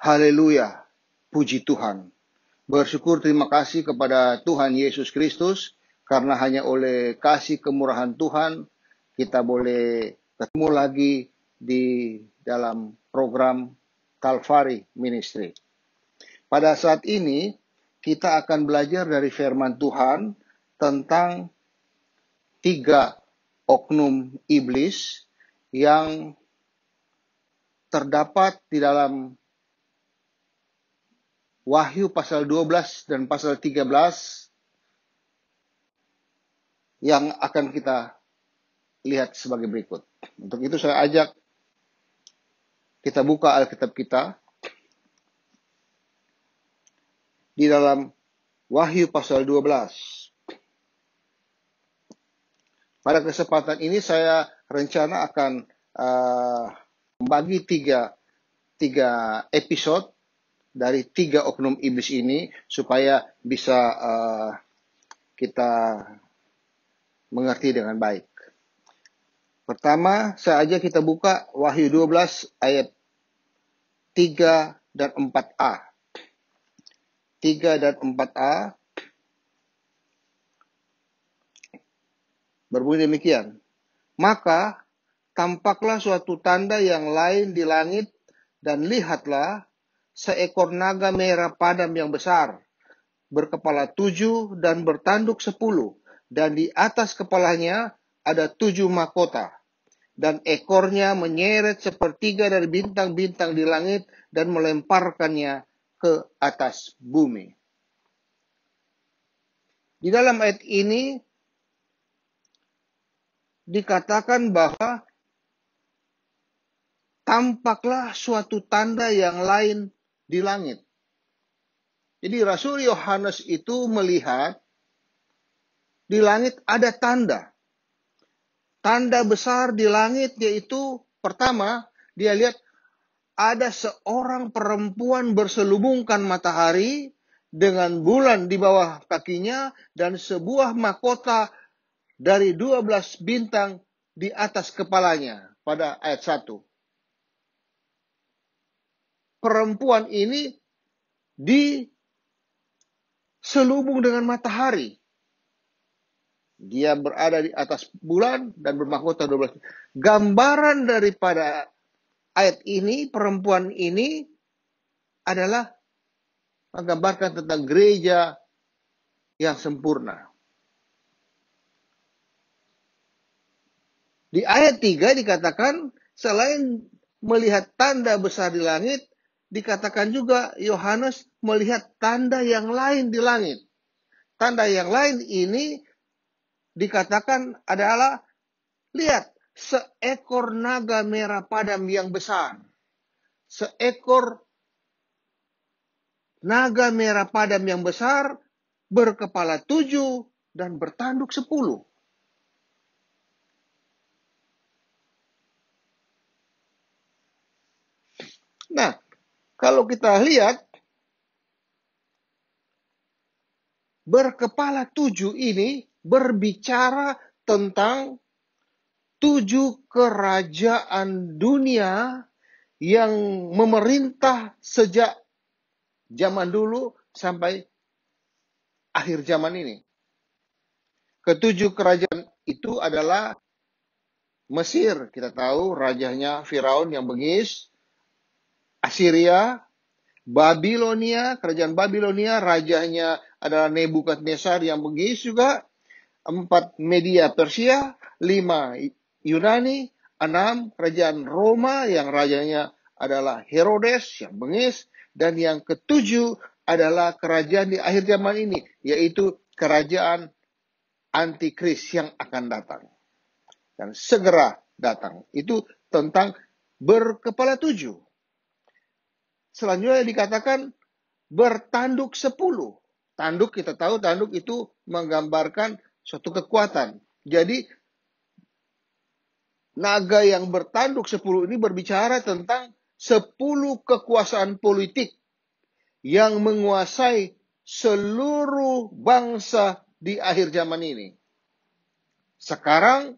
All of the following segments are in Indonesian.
Haleluya, puji Tuhan. Bersyukur terima kasih kepada Tuhan Yesus Kristus, karena hanya oleh kasih kemurahan Tuhan, kita boleh ketemu lagi di dalam program Calvary Ministry. Pada saat ini, kita akan belajar dari firman Tuhan tentang 3 oknum iblis yang terdapat di dalam Wahyu pasal 12 dan pasal 13 yang akan kita lihat sebagai berikut. Untuk itu saya ajak kita buka Alkitab kita di dalam Wahyu pasal 12. Pada kesempatan ini saya rencana akan membagi tiga episode dari 3 oknum iblis ini supaya bisa kita mengerti dengan baik. Pertama, saya ajak kita buka Wahyu 12 ayat 3 dan 4a. 3 dan 4a berbunyi demikian. Maka tampaklah suatu tanda yang lain di langit, dan lihatlah seekor naga merah padam yang besar, berkepala 7 dan bertanduk 10, dan di atas kepalanya ada 7 mahkota, dan ekornya menyeret sepertiga dari bintang-bintang di langit dan melemparkannya ke atas bumi. Di dalam ayat ini dikatakan bahwa tampaklah suatu tanda yang lain di langit. Jadi Rasul Yohanes itu melihat di langit ada tanda. Tanda besar di langit yaitu pertama, dia lihat ada seorang perempuan berselubungkan matahari dengan bulan di bawah kakinya dan sebuah mahkota dari 12 bintang di atas kepalanya pada ayat 1. Perempuan ini diselubung dengan matahari. Dia berada di atas bulan dan bermahkota 12. Gambaran daripada ayat ini, perempuan ini adalah menggambarkan tentang gereja yang sempurna. Di ayat 3 dikatakan, selain melihat tanda besar di langit, dikatakan juga Yohanes melihat tanda yang lain di langit. Tanda yang lain ini dikatakan adalah, lihat, seekor naga merah padam yang besar. Seekor naga merah padam yang besar, berkepala 7 dan bertanduk 10. Nah, kalau kita lihat, berkepala 7 ini berbicara tentang 7 kerajaan dunia yang memerintah sejak zaman dulu sampai akhir zaman ini. Ketujuh kerajaan itu adalah Mesir, kita tahu rajanya Firaun yang bengis, Assyria, Babilonia, kerajaan Babilonia, rajanya adalah Nebukadnezar yang bengis juga, 4 Media Persia, 5 Yunani, 6 kerajaan Roma yang rajanya adalah Herodes yang bengis, dan yang ke-7 adalah kerajaan di akhir zaman ini, yaitu kerajaan antikris yang akan datang dan segera datang. Itu tentang berkepala 7. Selanjutnya dikatakan bertanduk 10. Tanduk, kita tahu tanduk itu menggambarkan suatu kekuatan. Jadi naga yang bertanduk 10 ini berbicara tentang 10 kekuasaan politik yang menguasai seluruh bangsa di akhir zaman ini. Sekarang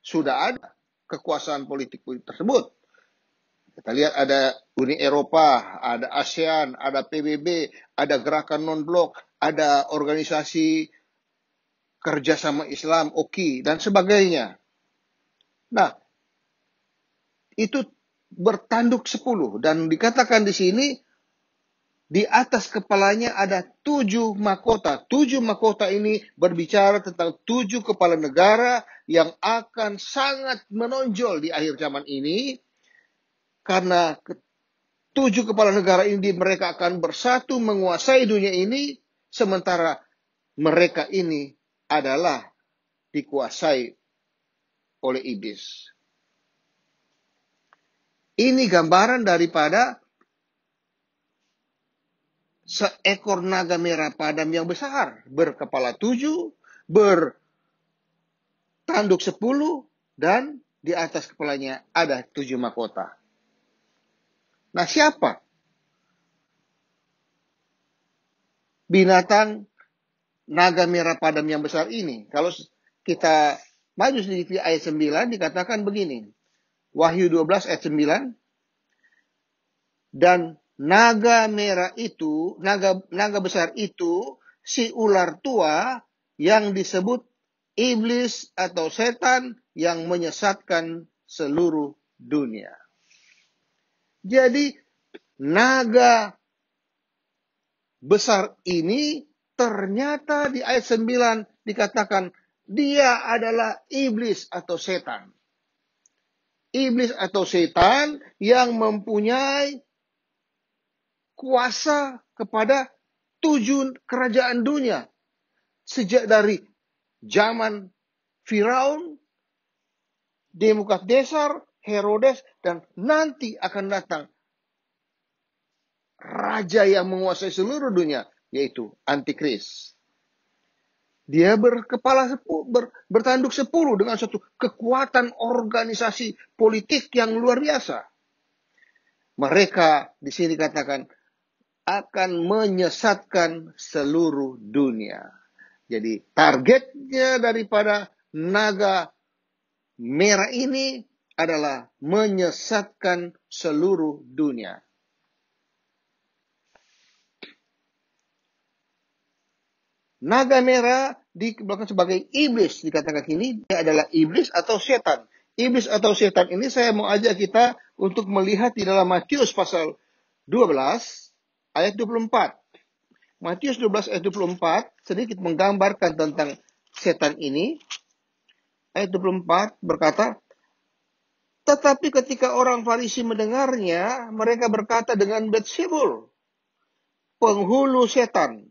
sudah ada kekuasaan politik tersebut. Kita lihat ada Uni Eropa, ada ASEAN, ada PBB, ada Gerakan Non-Blok, ada organisasi kerjasama Islam, OKI, dan sebagainya. Nah, itu bertanduk 10 dan dikatakan di sini di atas kepalanya ada 7 mahkota. 7 mahkota ini berbicara tentang 7 kepala negara yang akan sangat menonjol di akhir zaman ini. Karena 7 kepala negara ini mereka akan bersatu menguasai dunia ini. Sementara mereka ini adalah dikuasai oleh iblis. Ini gambaran daripada seekor naga merah padam yang besar, berkepala 7, bertanduk 10, dan di atas kepalanya ada 7 mahkota. Nah, siapa binatang naga merah padam yang besar ini? Kalau kita maju sedikit ayat 9 dikatakan begini. Wahyu 12 ayat 9. Dan naga merah itu, naga besar itu, si ular tua yang disebut iblis atau setan yang menyesatkan seluruh dunia. Jadi naga besar ini ternyata di ayat 9 dikatakan dia adalah iblis atau setan. Iblis atau setan yang mempunyai kuasa kepada 7 kerajaan dunia. Sejak dari zaman Firaun, Nebukadnezar, Herodes, dan nanti akan datang raja yang menguasai seluruh dunia, yaitu Antikris. Dia bertanduk 10 dengan suatu kekuatan organisasi politik yang luar biasa. Mereka di sini katakan akan menyesatkan seluruh dunia. Jadi targetnya daripada naga merah ini adalah menyesatkan seluruh dunia. Naga merah dikatakan sebagai iblis, dikatakan ini dia adalah iblis atau setan. Iblis atau setan ini saya mau ajak kita untuk melihat di dalam Matius pasal 12 ayat 24. Matius 12 ayat 24 sedikit menggambarkan tentang setan ini. Ayat 24 berkata, tetapi ketika orang Farisi mendengarnya, mereka berkata dengan Belsebul, penghulu setan.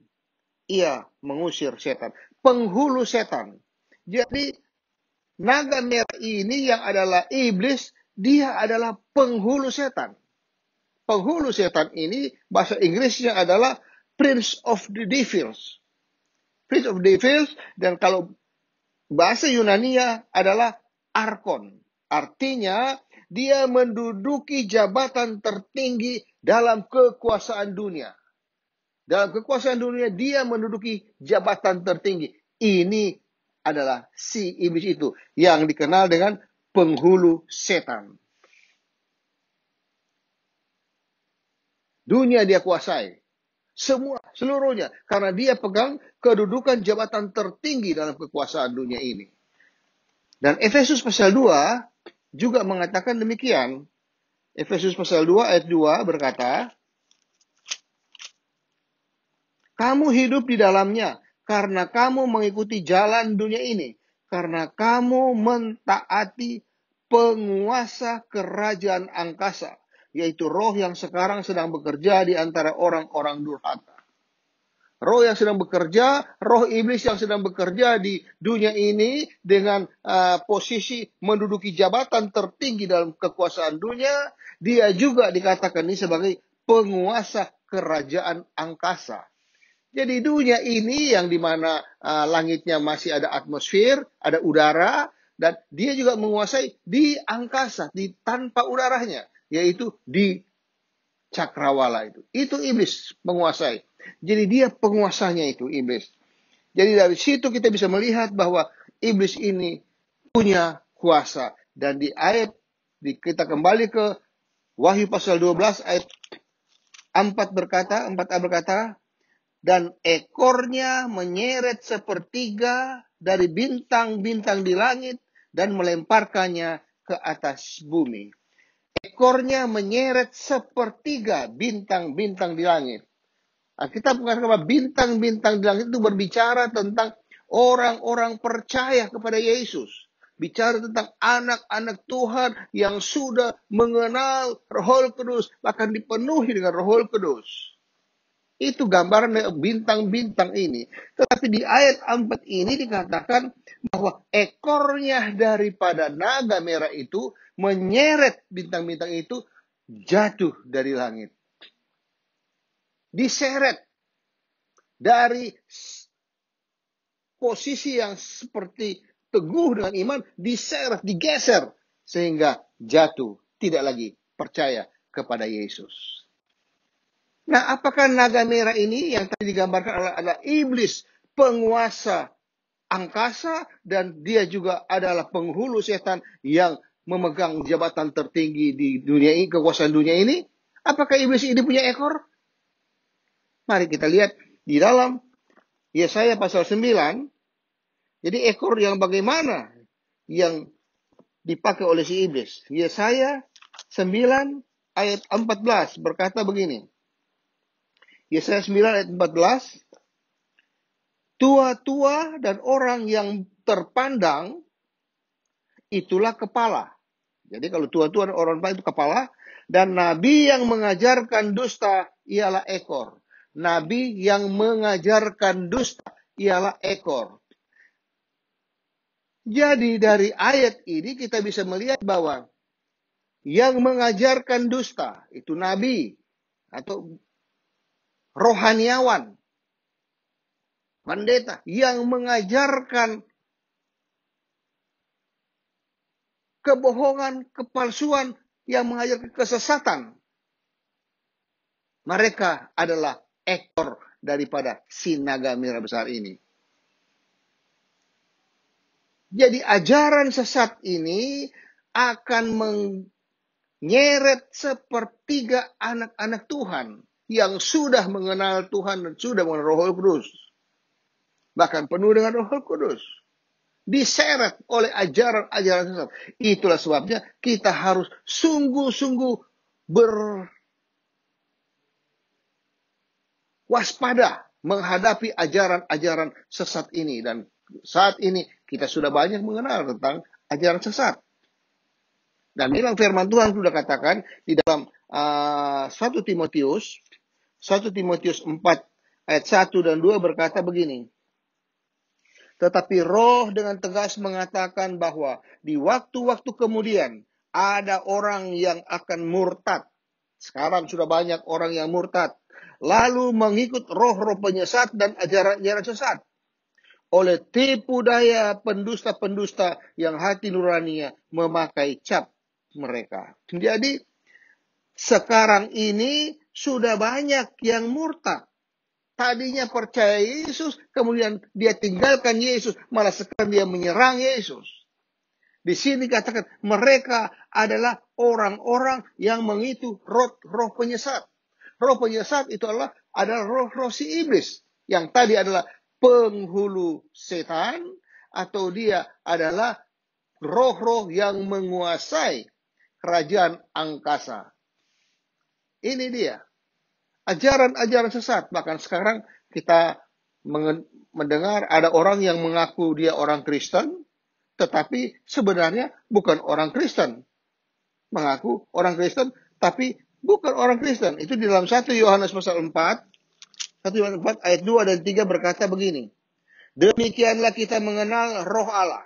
Ia mengusir setan. Penghulu setan. Jadi naga merah ini yang adalah iblis, dia adalah penghulu setan. Penghulu setan ini bahasa Inggrisnya adalah Prince of the Devils. Prince of the Devils, dan kalau bahasa Yunania adalah Arkon. Artinya dia menduduki jabatan tertinggi dalam kekuasaan dunia. Dalam kekuasaan dunia dia menduduki jabatan tertinggi. Ini adalah si iblis itu yang dikenal dengan penghulu setan. Dunia dia kuasai. Seluruhnya. Karena dia pegang kedudukan jabatan tertinggi dalam kekuasaan dunia ini. Dan Efesus pasal 2 juga mengatakan demikian. Efesus pasal 2 ayat 2 berkata, kamu hidup di dalamnya karena kamu mengikuti jalan dunia ini. Karena kamu mentaati penguasa kerajaan angkasa. Yaitu roh yang sekarang sedang bekerja di antara orang-orang durhaka. Roh yang sedang bekerja, roh iblis yang sedang bekerja di dunia ini dengan posisi menduduki jabatan tertinggi dalam kekuasaan dunia. Dia juga dikatakan ini sebagai penguasa kerajaan angkasa. Jadi dunia ini yang dimana langitnya masih ada atmosfer, ada udara, dan dia juga menguasai di angkasa, di tanpa udaranya, yaitu di cakrawala itu. Itu iblis menguasai. Jadi dia penguasanya itu iblis. Jadi dari situ kita bisa melihat bahwa iblis ini punya kuasa. Dan di ayat kita kembali ke Wahyu pasal 12 ayat 4a berkata, dan ekornya menyeret sepertiga dari bintang-bintang di langit dan melemparkannya ke atas bumi. Ekornya menyeret sepertiga bintang-bintang di langit. Kita mengatakan bahwa bintang-bintang di langit itu berbicara tentang orang-orang percaya kepada Yesus. Bicara tentang anak-anak Tuhan yang sudah mengenal Roh Kudus, bahkan dipenuhi dengan Roh Kudus. Itu gambaran bintang-bintang ini. Tetapi di ayat 4 ini dikatakan bahwa ekornya daripada naga merah itu menyeret bintang-bintang itu jatuh dari langit. Diseret dari posisi yang seperti teguh dengan iman, diseret, digeser, sehingga jatuh, tidak lagi percaya kepada Yesus. Nah, apakah naga merah ini yang tadi digambarkan adalah iblis, penguasa angkasa, dan dia juga adalah penghulu setan yang memegang jabatan tertinggi di dunia ini, kekuasaan dunia ini? Apakah iblis ini punya ekor? Mari kita lihat di dalam Yesaya pasal 9. Jadi ekor yang bagaimana yang dipakai oleh si iblis? Yesaya 9 ayat 14 berkata begini. Yesaya 9 ayat 14. Tua-tua dan orang yang terpandang itulah kepala. Jadi kalau tua-tua dan orang itu kepala. Dan nabi yang mengajarkan dusta ialah ekor. Nabi yang mengajarkan dusta ialah ekor. Jadi dari ayat ini kita bisa melihat bahwa yang mengajarkan dusta itu nabi atau rohaniawan, pendeta yang mengajarkan kebohongan, kepalsuan, yang mengajarkan kesesatan. Mereka adalah ekor daripada si naga merah besar ini. Jadi ajaran sesat ini akan menyeret sepertiga anak-anak Tuhan yang sudah mengenal Tuhan dan sudah mengenal Roh Kudus. Bahkan penuh dengan Roh Kudus. Diseret oleh ajaran-ajaran sesat. Itulah sebabnya kita harus sungguh-sungguh berwaspada menghadapi ajaran-ajaran sesat ini. Dan saat ini kita sudah banyak mengenal tentang ajaran sesat. Dan memang firman Tuhan sudah katakan di dalam 1 Timotius 4 ayat 1 dan 2 berkata begini. Tetapi Roh dengan tegas mengatakan bahwa di waktu-waktu kemudian ada orang yang akan murtad. Sekarang sudah banyak orang yang murtad. Lalu mengikut roh-roh penyesat dan ajaran-ajaran sesat. Oleh tipu daya pendusta-pendusta yang hati nuraninya memakai cap mereka. Jadi sekarang ini sudah banyak yang murtad. Tadinya percaya Yesus, kemudian dia tinggalkan Yesus, malah sekarang dia menyerang Yesus. Di sini katakan mereka adalah orang-orang yang mengitu roh penyesat. Roh penyesat itu adalah roh-roh si iblis, yang tadi adalah penghulu setan, atau dia adalah roh-roh yang menguasai kerajaan angkasa. Ini dia. Ajaran-ajaran sesat. Bahkan sekarang kita mendengar ada orang yang mengaku dia orang Kristen, tetapi sebenarnya bukan orang Kristen. Mengaku orang Kristen, tapi bukan orang Kristen. Itu di dalam 1 Yohanes pasal 4, 1 Yohanes 4 ayat 2 dan 3 berkata begini. Demikianlah kita mengenal roh Allah.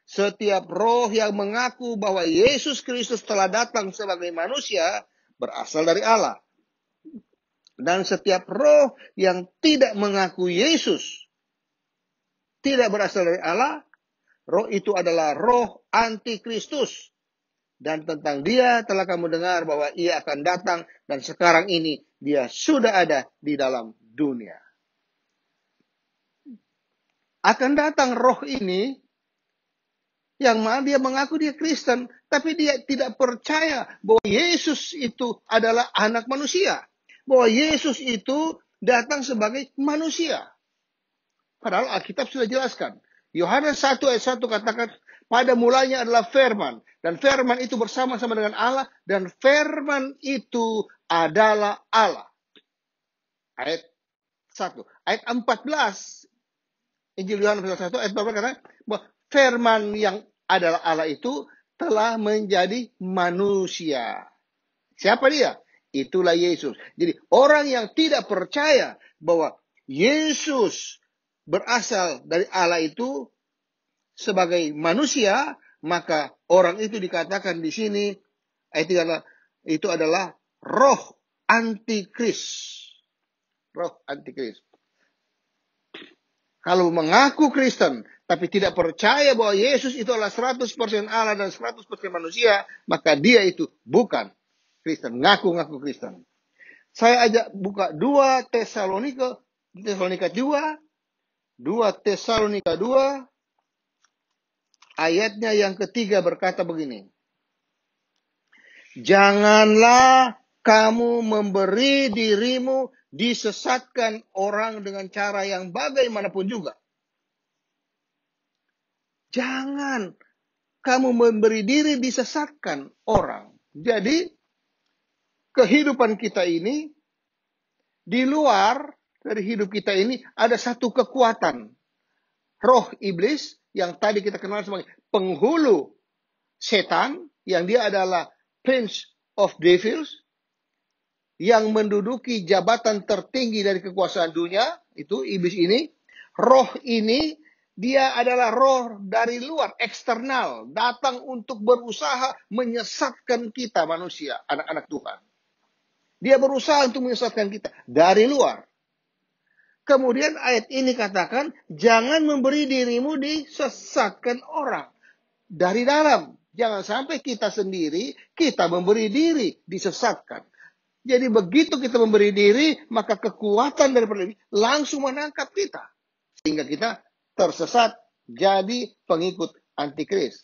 Setiap roh yang mengaku bahwa Yesus Kristus telah datang sebagai manusia berasal dari Allah. Dan setiap roh yang tidak mengaku Yesus tidak berasal dari Allah, roh itu adalah roh antikristus. Dan tentang dia telah kamu dengar bahwa ia akan datang dan sekarang ini dia sudah ada di dalam dunia. Akan datang roh ini Yang mana dia mengaku dia Kristen, tapi dia tidak percaya bahwa Yesus itu adalah anak manusia. Bahwa Yesus itu datang sebagai manusia. Padahal Alkitab sudah jelaskan. Yohanes 1 ayat 1 katakan, pada mulanya adalah firman. Dan firman itu bersama-sama dengan Allah. Dan firman itu adalah Allah. Ayat 1. Ayat 14. Injil Yohanes 1 ayat 14 katakan, bahwa firman yang adalah Allah itu telah menjadi manusia. Siapa dia? Itulah Yesus. Jadi orang yang tidak percaya bahwa Yesus berasal dari Allah itu sebagai manusia, maka orang itu dikatakan di sini itu adalah roh antikris. Roh antikris. Kalau mengaku Kristen, tapi tidak percaya bahwa Yesus itu adalah 100% Allah dan 100% manusia, maka dia itu bukan Kristen, ngaku-ngaku Kristen. Saya ajak buka 2 Tesalonika 2, ayatnya yang ketiga berkata begini. Janganlah kamu memberi dirimu disesatkan orang dengan cara yang bagaimanapun juga. Jangan kamu memberi diri disesatkan orang. Jadi, kehidupan kita ini, di luar dari hidup kita ini, ada satu kekuatan. Roh iblis, yang tadi kita kenal sebagai penghulu setan, yang dia adalah Prince of Devils, yang menduduki jabatan tertinggi dari kekuasaan dunia, itu iblis ini. Roh ini, dia adalah roh dari luar, eksternal, datang untuk berusaha menyesatkan kita manusia, anak-anak Tuhan. Dia berusaha untuk menyesatkan kita dari luar. Kemudian ayat ini katakan, jangan memberi dirimu disesatkan orang. Dari dalam, jangan sampai kita sendiri, kita memberi diri disesatkan. Jadi begitu kita memberi diri, maka kekuatan daripada langsung menangkap kita. Sehingga kita tersesat jadi pengikut antikris.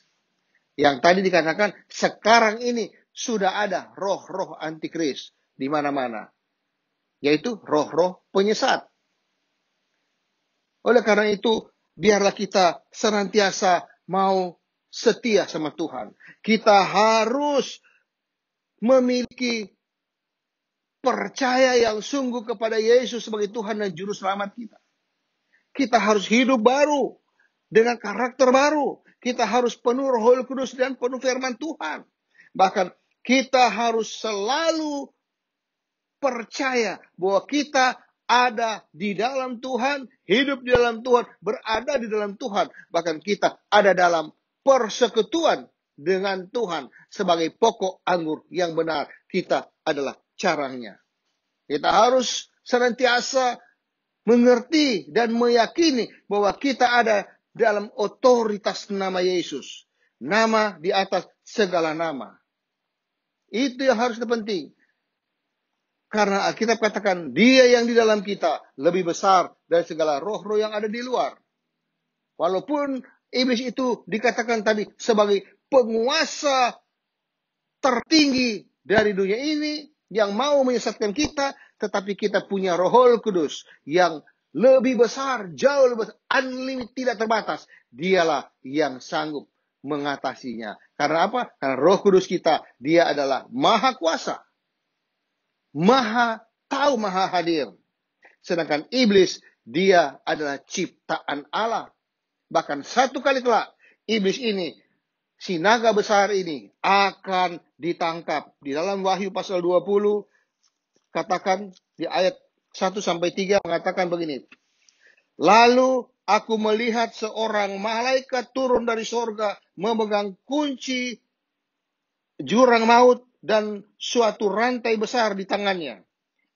Yang tadi dikatakan, sekarang ini sudah ada roh-roh antikris di mana-mana. Yaitu roh-roh penyesat. Oleh karena itu, biarlah kita senantiasa mau setia sama Tuhan. Kita harus memiliki percaya yang sungguh kepada Yesus sebagai Tuhan dan Juru Selamat kita. Kita harus hidup baru, dengan karakter baru. Kita harus penuh Roh Kudus dan penuh firman Tuhan. Bahkan kita harus selalu percaya bahwa kita ada di dalam Tuhan, hidup di dalam Tuhan, berada di dalam Tuhan. Bahkan kita ada dalam persekutuan dengan Tuhan sebagai pokok anggur yang benar. Kita adalah caranya. Kita harus senantiasa mengerti dan meyakini bahwa kita ada dalam otoritas nama Yesus. Nama di atas segala nama. Itu yang harus penting. Karena Alkitab katakan, dia yang di dalam kita lebih besar dari segala roh-roh yang ada di luar. Walaupun iblis itu dikatakan tadi sebagai penguasa tertinggi dari dunia ini, yang mau menyesatkan kita, tetapi kita punya Roh Kudus yang lebih besar, jauh lebih besar, unlimited, tidak terbatas. Dialah yang sanggup mengatasinya. Karena apa? Karena Roh Kudus kita, dia adalah maha kuasa, maha tahu, maha hadir. Sedangkan iblis, dia adalah ciptaan Allah. Bahkan satu kali kelak, iblis ini, si naga besar ini akan ditangkap. Di dalam Wahyu pasal 20, katakan di ayat 1-3 mengatakan begini. Lalu aku melihat seorang malaikat turun dari sorga, memegang kunci jurang maut dan suatu rantai besar di tangannya.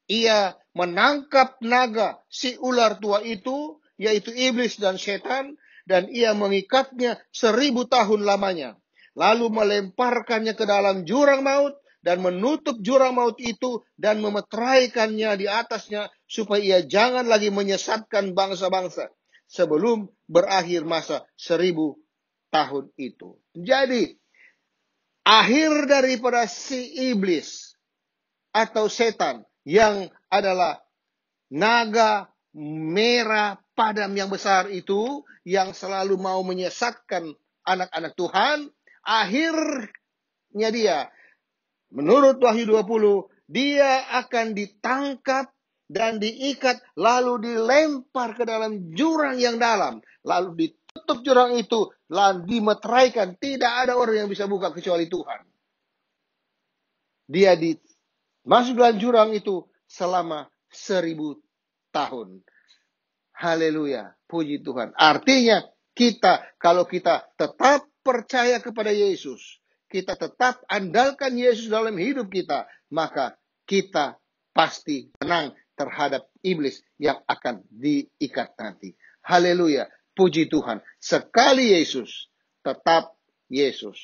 Ia menangkap naga, si ular tua itu, yaitu iblis dan setan, dan ia mengikatnya 1000 tahun lamanya. Lalu melemparkannya ke dalam jurang maut, dan menutup jurang maut itu, dan memeteraikannya di atasnya, supaya ia jangan lagi menyesatkan bangsa-bangsa, sebelum berakhir masa 1000 tahun itu. Jadi, akhir daripada si iblis atau setan yang adalah naga merah padam yang besar itu, yang selalu mau menyesatkan anak-anak Tuhan, akhirnya dia, menurut Wahyu 20, dia akan ditangkap dan diikat, lalu dilempar ke dalam jurang yang dalam, lalu ditutup jurang itu, lalu dimeteraikan. Tidak ada orang yang bisa buka kecuali Tuhan. Dia masuk dalam jurang itu selama 1000 tahun. Haleluya, puji Tuhan. Artinya kalau kita tetap percaya kepada Yesus, kita tetap andalkan Yesus dalam hidup kita, maka kita pasti menang terhadap iblis yang akan diikat nanti. Haleluya, puji Tuhan. Sekali Yesus, tetap Yesus.